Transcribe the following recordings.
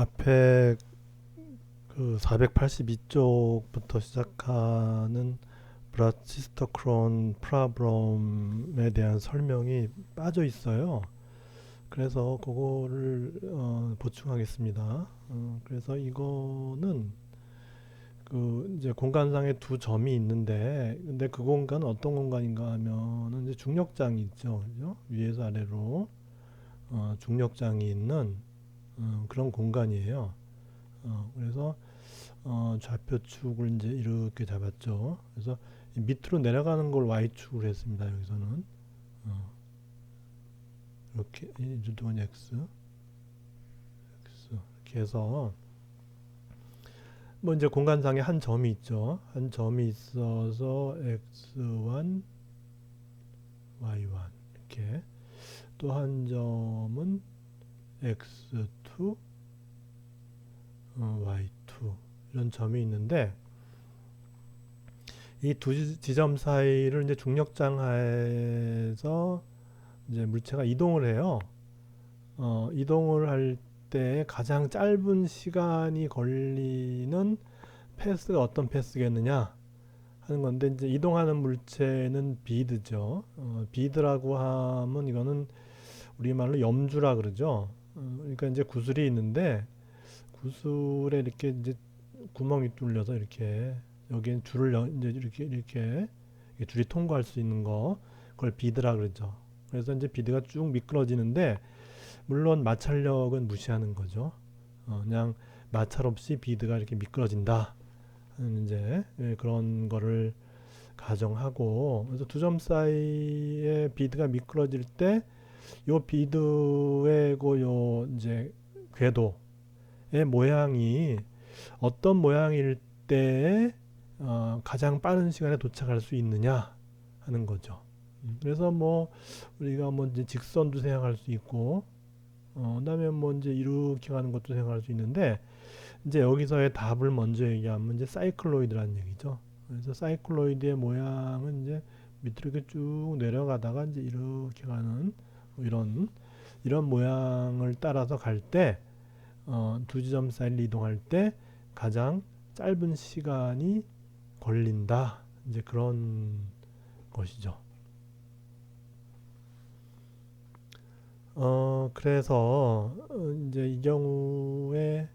앞에 그 482쪽부터 시작하는 브라치스터 크론 프라브롬에 대한 설명이 빠져 있어요. 그래서 그거를 보충하겠습니다. 그래서 이거는 그 이제 공간상에 두 점이 있는데, 근데 그 공간은 어떤 공간인가 하면은 이제 중력장이 있죠, 그죠? 위에서 아래로 중력장이 있는 그런 공간이에요. 그래서 좌표축을 이제 이렇게 잡았죠. 그래서 밑으로 내려가는 걸 y축으로 했습니다. 여기서는 이렇게 이동은 x 이렇게 해서 뭐 이제 공간상에 한 점이 있죠. 한 점이 있어서 x1, y1 이렇게, 또 한 점은 x2, y2 이런 점이 있는데, 이 두 지점 사이를 이제 중력장 하에서 이제 물체가 이동을 해요. 이동을 할 때 가장 짧은 시간이 걸리는 패스가 어떤 패스겠느냐 하는 건데, 이제 이동하는 물체는 비드죠. 비드라고 하면 이거는 우리말로 염주라 그러죠. 그러니까 이제 구슬이 있는데, 구슬에 이렇게 이제 구멍이 뚫려서 이렇게 여기엔 줄을 이제 이렇게 줄이 통과할 수 있는 거, 그걸 비드라 그러죠. 그래서 이제 비드가 쭉 미끄러지는데, 물론 마찰력은 무시하는 거죠. 그냥 마찰 없이 비드가 이렇게 미끄러진다 하는 이제 그런 거를 가정하고, 그래서 두 점 사이에 비드가 미끄러질 때 요 비드의 요 이제 궤도의 모양이 어떤 모양일 때 가장 빠른 시간에 도착할 수 있느냐 하는 거죠. 그래서 뭐 우리가 뭐 이제 직선도 생각할 수 있고, 그다음에 뭐 이제 이렇게 가는 것도 생각할 수 있는데, 이제 여기서의 답을 먼저 얘기하면 이제 사이클로이드라는 얘기죠. 그래서 사이클로이드의 모양은 이제 밑으로 이렇게 쭉 내려가다가 이제 이렇게 가는 이런 모양을 따라서 갈 때, 두 지점 사이를 이동할 때 가장 짧은 시간이 걸린다. 이제 그런 것이죠. 그래서 이제 이 경우에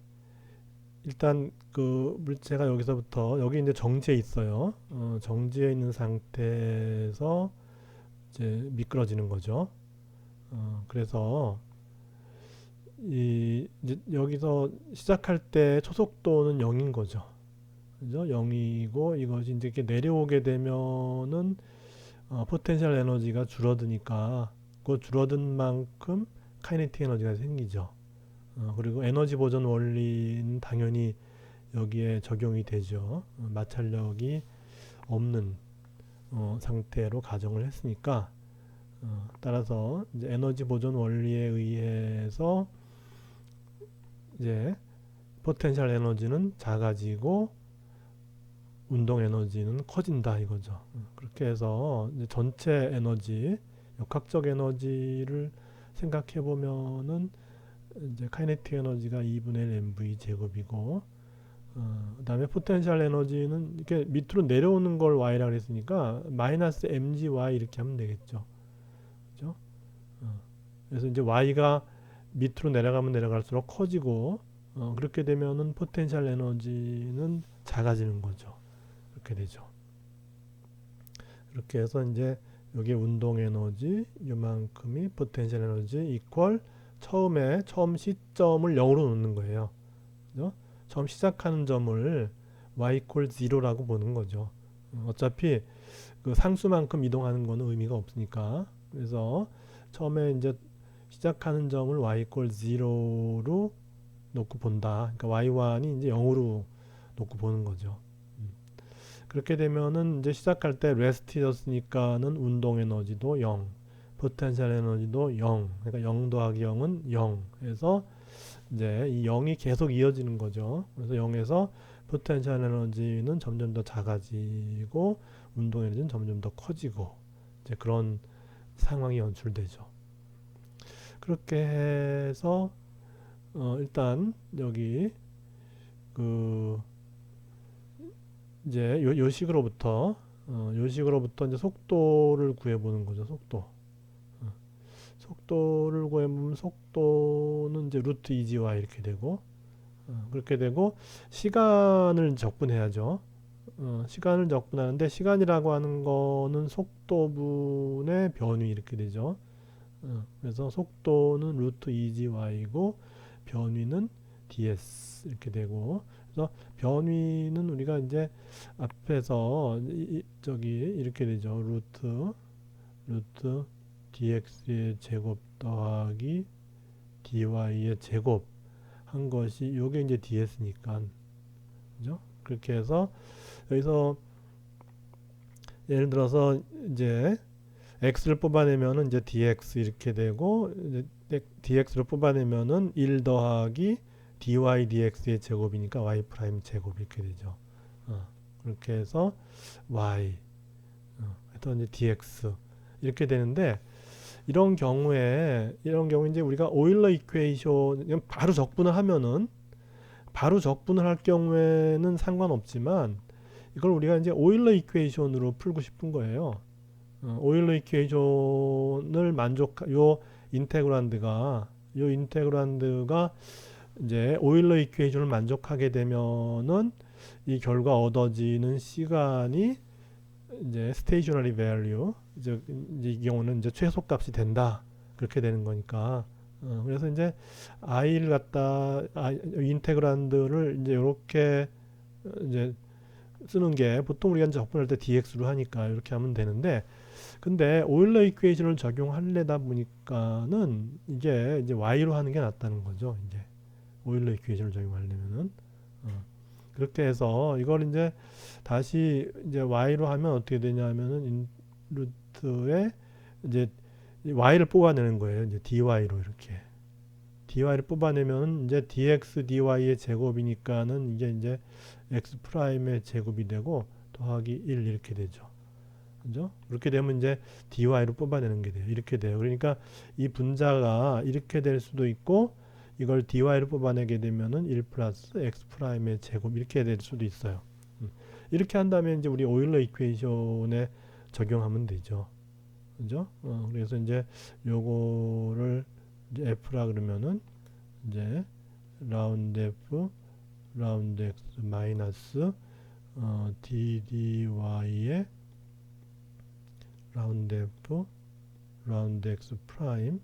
일단 그 물체가 여기서부터 여기 이제 정지에 있어요. 정지에 있는 상태에서 이제 미끄러지는 거죠. 그래서 이 이제 여기서 시작할 때 초속도는 0인 거죠. 그죠? 0이고, 이것이 이제 이렇게 내려오게 되면은 포텐셜 에너지가 줄어드니까 그 줄어든 만큼 카이네틱 에너지가 생기죠. 그리고 에너지 보존 원리는 당연히 여기에 적용이 되죠. 마찰력이 없는 상태로 가정을 했으니까, 따라서 이제 에너지 보존 원리에 의해서 이제 포텐셜 에너지는 작아지고 운동 에너지는 커진다 이거죠. 그렇게 해서 이제 전체 에너지, 역학적 에너지를 생각해 보면은 이제 카이네틱 에너지가 2분의 1 mv 제곱이고, 그다음에 포텐셜 에너지는 이렇게 밑으로 내려오는 걸 y라고 했으니까 마이너스 mgy 이렇게 하면 되겠죠. 그죠? 그래서 이제 y가 밑으로 내려가면 내려갈수록 커지고, 그렇게 되면은 포텐셜 에너지는 작아지는 거죠. 그렇게 되죠. 이렇게 해서 이제 여기 운동 에너지 이만큼이 포텐셜 에너지 이퀄 처음 시점을 0으로 놓는 거예요. 그죠? 처음 시작하는 점을 y equal 0라고 보는 거죠. 어차피 그 상수만큼 이동하는 거는 의미가 없으니까. 그래서 처음에 이제 시작하는 점을 y equal 0로 놓고 본다. 그러니까 y1이 이제 0으로 놓고 보는 거죠. 그렇게 되면은 이제 시작할 때 레스트였으니까는 운동 에너지도 0, 포텐셜 에너지도 0. 그러니까 0 더하기 0은 0 해서 이제 이 0이 계속 이어지는 거죠. 그래서 0에서 포텐셜 에너지는 점점 더 작아지고 운동 에너지는 점점 더 커지고, 이제 그런 상황이 연출되죠. 그렇게 해서 일단 여기 그 이제 요 식으로부터 요 식으로부터 이제 속도를 구해보는 거죠. 속도를 구해보면 속도는 이제 루트 2gy 이렇게 되고 그렇게 되고 시간을 적분해야죠. 시간을 적분하는데 시간이라고 하는 거는 속도분의 변위 이렇게 되죠. 그래서 속도는 루트 2gy고 변위는 ds 이렇게 되고 그래서 변위는 우리가 이제 앞에서 저기 이렇게 되죠. 루트 dx의 제곱 더하기 dy의 제곱 한 것이 요게 이제 ds니까 그죠? 그렇게 해서 여기서 예를 들어서 이제 x를 뽑아내면은 이제 dx 이렇게 되고 이제 dx를 뽑아내면은 1 더하기 dy dx의 제곱이니까 y 프라임 제곱 이렇게 되죠. 그렇게 해서 y 하여튼 이제 dx 이렇게 되는데 이런 경우에 이제 우리가 오일러 이퀘이션 바로 적분을 하면은 바로 적분을 할 경우에는 상관없지만 이걸 우리가 이제 오일러 이퀘이션으로 풀고 싶은 거예요. 오일러 이퀘이션을 요 인테그란드가 이제 오일러 이퀘이션을 만족하게 되면은 이 결과 얻어지는 시간이 이제 스테이셔너리 밸류 이제 이 경우는 이제 최소값이 된다 그렇게 되는 거니까 그래서 이제 i를 갖다 인테그란드를 이제 이렇게 이제 쓰는 게 보통 우리가 이제 적분할 때 dx로 하니까 이렇게 하면 되는데 근데 오일러 이퀘이션을 적용하려다 보니까는 이게 이제 y로 하는 게 낫다는 거죠. 이제 오일러 이퀘이션을 적용하려면은 그렇게 해서 이걸 이제 다시 이제 y로 하면 어떻게 되냐면은 루트에 이제 y를 뽑아내는 거예요. 이제 dy로 이렇게 dy를 뽑아내면 이제 dx dy의 제곱이니까는 이게 이제 x 프라임의 제곱이 되고 더하기 1 이렇게 되죠. 그죠? 그렇게 되면 이제 dy로 뽑아내는 게 돼요. 이렇게 돼요. 그러니까 이 분자가 이렇게 될 수도 있고 이걸 dy로 뽑아내게 되면은 1 플러스 x 프라임의 제곱 이렇게 될 수도 있어요. 이렇게 한다면 이제 우리 오일러 이퀘이션에 적용하면 되죠. 그죠? 그래서 이제 요거를 이제 f라 그러면은 이제 라운드 f 라운드 x 마이너스 ddy의 라운드 f 라운드 x 프라임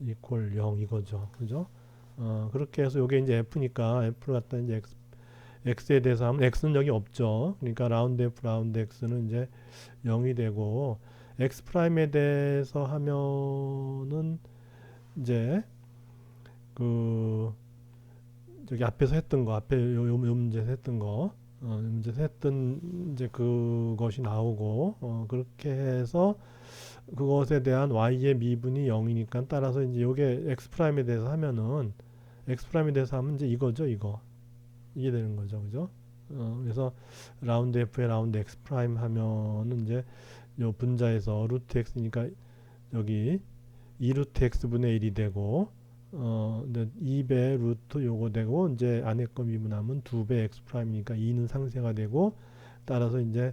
이퀄 0 이거죠. 그죠? 그렇게 해서 요게 이제 f니까 f를 갖다 이제 x에 대해서 하면 x는 여기 없죠. 그러니까 라운드 f 라운드 x는 이제 0이 되고 x 프라임에 대해서 하면은 이제 그 저기 앞에서 했던 거 앞에 요 문제에서 했던 거 문제에서 했던 이제 그것이 나오고 그렇게 해서 그것에 대한 y의 미분이 0이니까 따라서 이제 요게 x 프라임에 대해서 하면은 x 프라임에 대해서 하면 이제 이거죠. 이게 되는 거죠. 그죠? 그래서 라운드 f에 라운드 x 프라임 하면은 이제 요 분자에서 루트 x니까 여기 2루트 x분의 1이 되고 2배 루트 요거 되고 이제 안에 거 미분하면 2배 x 프라임이니까 2는 상쇄가 되고 따라서 이제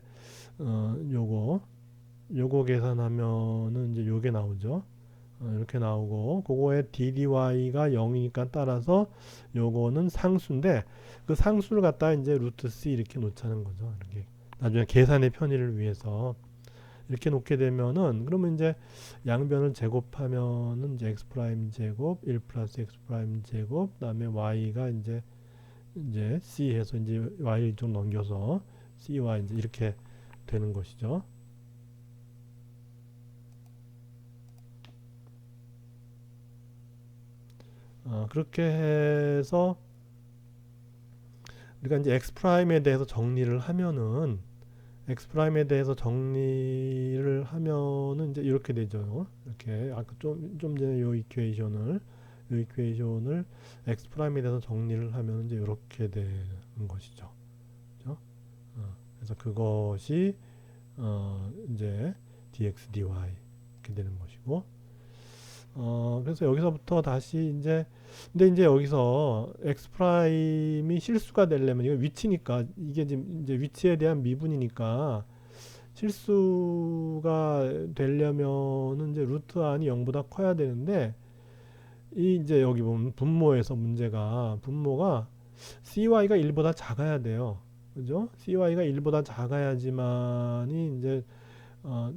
요거 계산하면은 이제 요게 나오죠. 이렇게 나오고 그거에 ddy가 0이니까 따라서 요거는 상수인데 그 상수를 갖다 이제 루트 c 이렇게 놓자는 거죠. 이렇게 나중에 계산의 편의를 위해서 이렇게 놓게 되면은 그러면 이제 양변을 제곱하면은 이제 x 프라임 제곱 1 플러스 x 프라임 제곱 그다음에 y가 이제 c 해서 이제 y 좀 넘겨서 c와 이제 이렇게 되는 것이죠. 그렇게 해서 우리가 이제 x 프라임에 대해서 정리를 하면은 이제 이렇게 되죠. 이렇게 아까 좀 전에 요 이퀘이션을 x 프라임에 대해서 정리를 하면 이제 이렇게 되는 것이죠. 그죠? 그래서 그것이 이제 dx dy 이렇게 되는 것이고 그래서 여기서부터 다시 이제 근데 이제 여기서 x 프라임이 실수가 되려면 이거 위치니까 이게 지금 이제 위치에 대한 미분이니까 실수가 되려면은 이제 루트 안이 0보다 커야 되는데 이 이제 여기 보면 분모에서 문제가 분모가 cy가 1보다 작아야 돼요. 그죠? cy가 1보다 작아야지만이 이제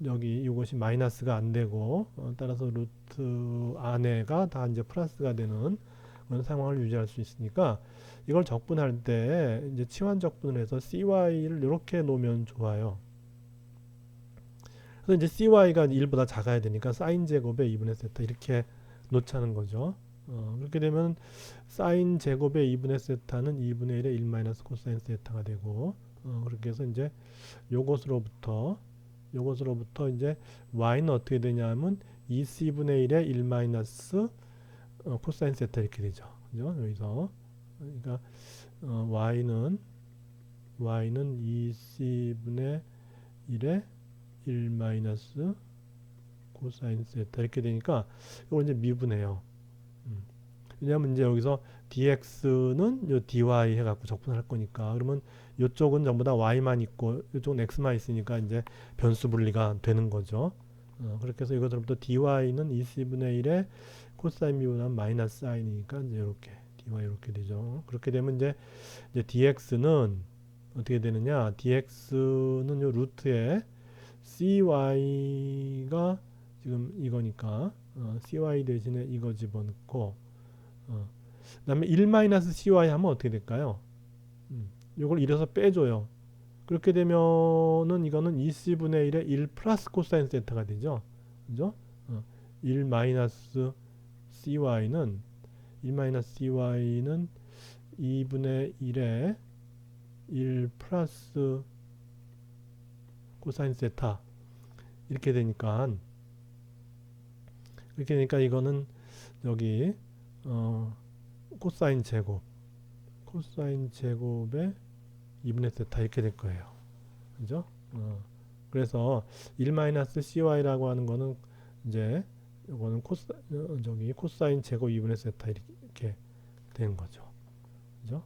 여기 이것이 마이너스가 안 되고 따라서 루트 안에가 다 이제 플러스가 되는 그런 상황을 유지할 수 있으니까 이걸 적분할 때 이제 치환 적분을 해서 cy를 이렇게 놓으면 좋아요. 그래서 이제 cy가 1보다 작아야 되니까 사인 제곱의 2분의 세타 이렇게 놓자는 거죠. 그렇게 되면 사인 제곱의 2분의 세타는 2분의 1의 1 마이너스 코사인 세타가 되고 그렇게 해서 이제 요것으로부터 이제 y는 어떻게 되냐면 2c분의 1의 1 마이너스 코사인 세타 이렇게 되죠. 그죠? 여기서 그러니까 y는 2c분의 1의 1 마이너스 코사인 세타 이렇게 되니까 이걸 이제 미분해요. 왜냐하면 이제 여기서 dx는 요 dy 해갖고 적분할 거니까 그러면 이쪽은 전부 다 y만 있고 이쪽은 x만 있으니까 이제 변수 분리가 되는 거죠. 그렇게 해서 이것으로부터 dy는 2c분의 1의 코사인 미분한 마이너스 사인이니까 이제 이렇게 dy 이렇게 되죠. 그렇게 되면 이제 dx는 어떻게 되느냐? dx는 요 루트에 cy가 지금 이거니까 cy 대신에 이거 집어넣고 그 다음에 1-cy 하면 어떻게 될까요? 요걸 1에서 빼줘요. 그렇게 되면은 이거는 2c분의 1의 1 플러스 코사인 세타가 되죠. 그죠? 1-cy는 1-cy는 2분의 1의 1 플러스 코사인 세타 이렇게 되니까 이거는 여기 코사인 제곱의 2분의 세타 이렇게 될 거예요. 그죠? 그래서 1-cy라고 하는 거는 이제 요거는 코사인 제곱 2분의 세타 이렇게 되는 거죠. 그죠?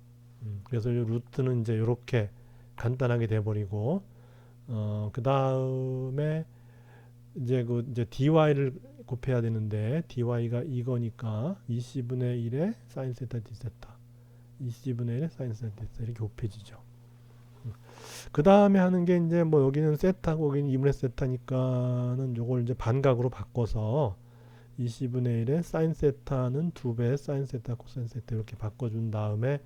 그래서 이 루트는 이제 이렇게 간단하게 돼 버리고 그 다음에 이제 이제 dy를 곱해야 되는데 dy가 이거니까 20분의 1의 사인 세타 d 세타 20분의 1의 사인 세타 d 세타 이렇게 곱해지죠. 그 다음에 하는 게 이제 뭐 여기는 세타고 여기는 2분의 세타니까는 요걸 이제 반각으로 바꿔서 20분의 1의 사인 세타는 2배 사인 세타 코사인 세타 이렇게 바꿔준 다음에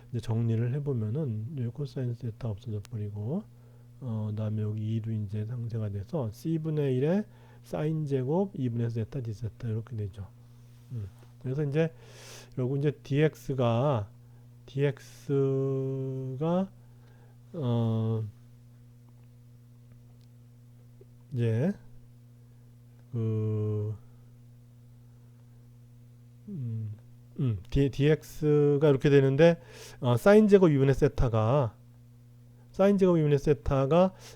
이제 정리를 해보면은 요 코사인 세타 없어져 버리고 다음에 여기 2도 이제 상쇄가 돼서 c분의 1의 사인 제곱 2분의 세타 d 세타 이렇게 되죠. 그래서 이제 결국 이제 dx가 이제 그 dx가 이렇게 되는데 사인 제곱 2분의 세타가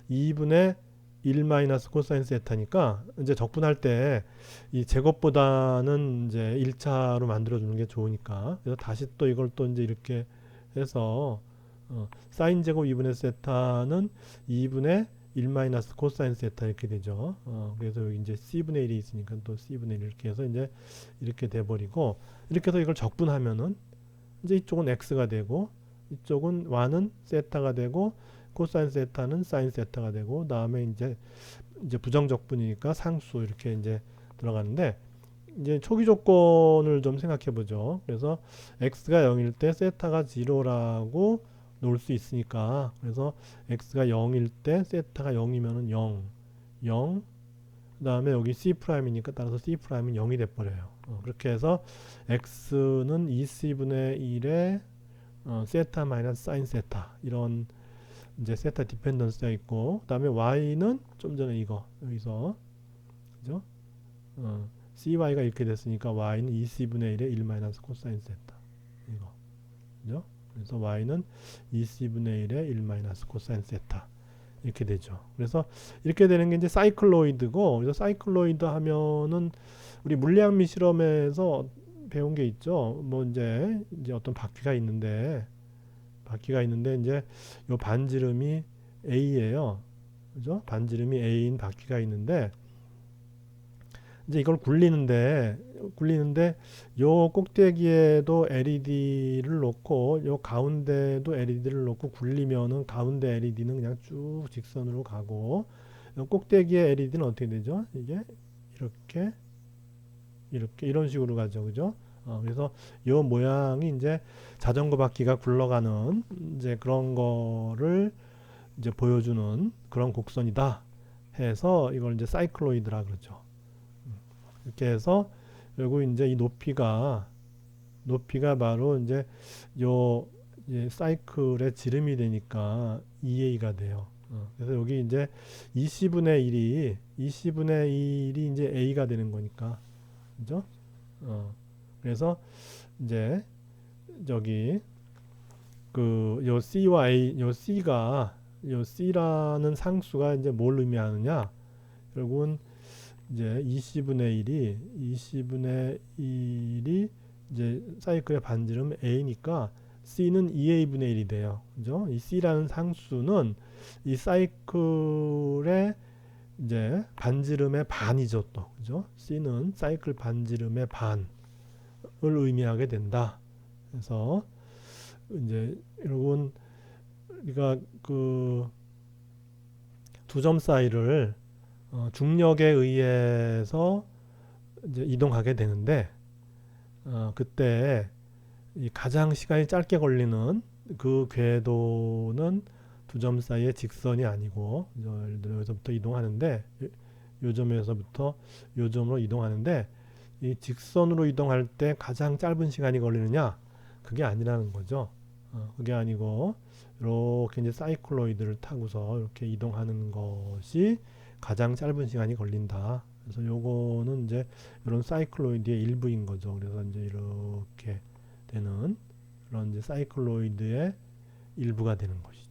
2분의 1 마이너스 코사인 세타니까 이제 적분할 때 이 제곱보다는 이제 1차로 만들어 주는 게 좋으니까 그래서 다시 또 이걸 또 이제 이렇게 해서 사인 제곱 2분의 세타는 2분의 1 마이너스 코사인 세타 이렇게 되죠. 그래서 여기 이제 c분의 1이 있으니까 또 c분의 1 이렇게 해서 이제 이렇게 돼 버리고 이렇게 해서 이걸 적분하면은 이제 이쪽은 x가 되고 이쪽은 y는 세타가 되고 코사인 세타는 사인 세타가 되고 다음에 이제 부정적분이니까 상수 이렇게 이제 들어가는데 이제 초기 조건을 좀 생각해 보죠. 그래서 x가 0일 때 세타가 0라고 놓을 수 있으니까 그래서 x가 0일 때 세타가 0이면은 0 그다음에 여기 c'이니까 따라서 c'은 0이 돼 버려요. 그렇게 해서 x는 2c분의 1의 세타 마이너스 사인 세타 이런 이제 세타 디펜던스가 있고 그다음에 y는 좀 전에 이거 여기서 그죠? cy가 이렇게 됐으니까 y는 2c분의 1의 1 마이너스 코사인 세타 이거 그죠? 그래서 y는 2c분의 1의 1 마이너스 코사인 세타 이렇게 되죠. 그래서 이렇게 되는 게 이제 사이클로이드고, 그래서 사이클로이드 하면은 우리 물리학미 실험에서 배운 게 있죠. 뭐 이제 어떤 바퀴가 있는데 이제 요 반지름이 A예요. 그죠? 반지름이 A인 바퀴가 있는데 이제 이걸 굴리는데 요 꼭대기에도 LED를 놓고 요 가운데도 LED를 놓고 굴리면은 가운데 LED는 그냥 쭉 직선으로 가고 요 꼭대기의 LED는 어떻게 되죠? 이게 이렇게 이런 식으로 가죠. 그죠? 그래서 요 모양이 이제 자전거 바퀴가 굴러가는 이제 그런 거를 이제 보여주는 그런 곡선이다 해서 이걸 이제 사이클로이드라 그러죠. 이렇게 해서 그리고 이제 이 높이가 바로 이제 요 이제 사이클의 지름이 되니까 2a가 돼요. 그래서 여기 이제 20분의 1이 이제 a가 되는 거니까, 그죠? 그래서 이제 저기 그 요 c와 a, 요 c라는 상수가 이제 뭘 의미하느냐? 결국은 이제 20분의 1이 이제 사이클의 반지름 a니까 c는 2a분의 1이 돼요. 그죠? 이 c라는 상수는 이 사이클의 이제 반지름의 반이죠, 또. 그죠? c는 사이클 반지름의 반을 의미하게 된다. 그래서 이제 여러분 우리가 그 두 점 사이를 중력에 의해서 이제 이동하게 되는데 그때 이 가장 시간이 짧게 걸리는 그 궤도는 두 점 사이의 직선이 아니고 예를 들어 여기서부터 이동하는데 요 점에서부터 요 점으로 이동하는데 이 직선으로 이동할 때 가장 짧은 시간이 걸리느냐? 그게 아니라는 거죠. 그게 아니고 이렇게 이제 사이클로이드를 타고서 이렇게 이동하는 것이 가장 짧은 시간이 걸린다. 그래서 요거는 이제 이런 사이클로이드의 일부인 거죠. 그래서 이제 이렇게 되는 그런 이제 사이클로이드의 일부가 되는 것이죠.